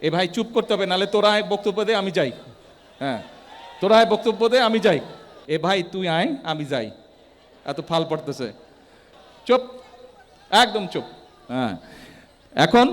এ ভাই চুপ করতে হবে, নাহলে তোরা আয় বক্তব্য দে আমি যাই। হ্যাঁ, তোরা আয় বক্তব্য দে আমি যাই। এ ভাই তুই আয় আমি যাই, এত ফাল পড়তেছে। চুপ, একদম চুপ। হ্যাঁ, এখন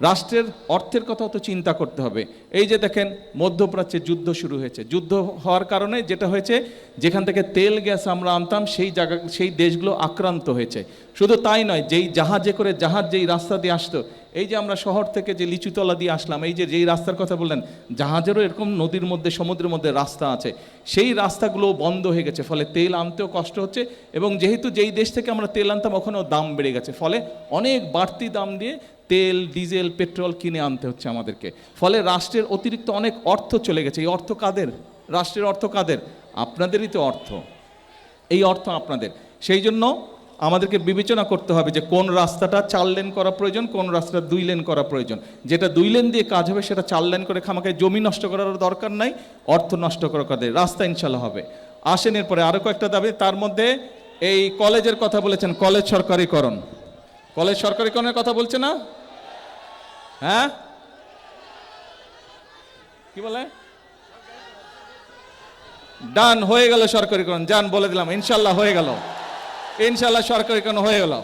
রাষ্ট্রের অর্থের কথাও তো চিন্তা করতে হবে। এই যে দেখেন মধ্যপ্রাচ্যে যুদ্ধ শুরু হয়েছে, যুদ্ধ হওয়ার কারণে যেটা হয়েছে, যেখান থেকে তেল গ্যাস আমরা আনতাম সেই জায়গা সেই দেশগুলো আক্রান্ত হয়েছে। শুধু তাই নয়, যেই জাহাজে করে জাহাজ যেই রাস্তা দিয়ে আসতো, এই যে আমরা শহর থেকে যে লিচুতলা দিয়ে আসলাম, এই যে যেই রাস্তার কথা বললেন, জাহাজেরও এরকম নদীর মধ্যে সমুদ্রের মধ্যে রাস্তা আছে, সেই রাস্তাগুলো বন্ধ হয়ে গেছে, ফলে তেল আনতেও কষ্ট হচ্ছে। এবং যেহেতু যেই দেশ থেকে আমরা তেল আনতাম ওখানেও দাম বেড়ে গেছে, ফলে অনেক বাড়তি দাম দিয়ে তেল ডিজেল পেট্রোল কিনে আনতে হচ্ছে আমাদেরকে। ফলে রাষ্ট্রের অতিরিক্ত অনেক অর্থ চলে গেছে। এই অর্থ কাদের? রাষ্ট্রের অর্থ কাদের? আপনাদেরই তো অর্থ, এই অর্থ আপনাদের। সেই জন্য আমাদেরকে বিবেচনা করতে হবে যে কোন রাস্তাটা 4 লেন করা প্রয়োজন, কোন রাস্তাটা 2 লেন করা প্রয়োজন। যেটা 2 লেন দিয়ে কাজ হবে সেটা 4 লেন করে খামাকে জমি নষ্ট করার দরকার নাই, অর্থ নষ্ট করার কথা। রাস্তা ইনশাল্লাহ হবে। আসেন এরপরে আরও কয়েকটা দাবি, তার মধ্যে এই কলেজের কথা বলেছেন, কলেজ সরকারিকরণ। কলেজ সরকারিকরণের কথা বলছে না? হ্যাঁ, কি বলে? ডান, হয়ে গেল সরকারিকরণ। যান বলে দিলাম, ইনশাল্লাহ হয়ে গেল, ইনশাল্লাহ সরকারিকরণ হয়ে গেল।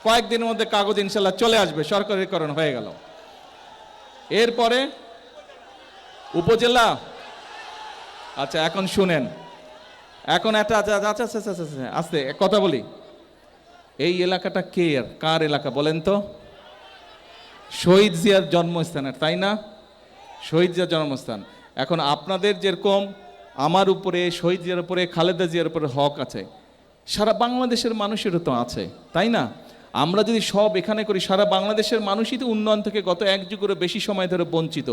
কয়েকদিনের মধ্যে কাগজ ইনশাল্লাহ চলে আসবে, সরকারিকরণ হয়ে গেল। এরপরে উপজেলা। আচ্ছা এখন শুনেন, এখন একটা আস্তে কথা বলি। এই এলাকাটা কে আর কার এলাকা বলেন তো? শহীদ জিয়ার জন্মস্থানের, তাই না? শহীদ জিয়ার জন্মস্থান। এখন আপনাদের যেরকম আমার উপরে, শহীদ জিয়ার উপরে, খালেদা জিয়ার উপরে হক আছে, সারা বাংলাদেশের মানুষেরও তো আছে, তাই না? আমরা যদি সব এখানে করি, সারা বাংলাদেশের মানুষই তো উন্নয়ন থেকে গত 1 যুগেরও বেশি সময় ধরে বঞ্চিত।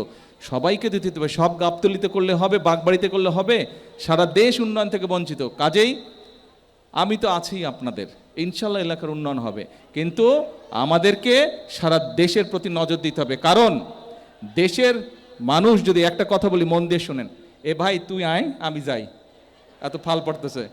সবাইকে দিতে হবে, সব গাবতলিতে করলে হবে, বাগবাড়িতে করলে হবে? সারা দেশ উন্নয়ন থেকে বঞ্চিত। কাজেই আমি তো আছি আপনাদের, ইনশাল্লাহ এলাকার উন্নয়ন হবে। কিন্তু আমাদেরকে সারা দেশের প্রতি নজর দিতে হবে, কারণ দেশের মানুষ যদি একটা কথা বলি, মন দিয়ে শোনেন, এ ভাই তুই আয় আমি যাই, এত ফাল পড়তেছে।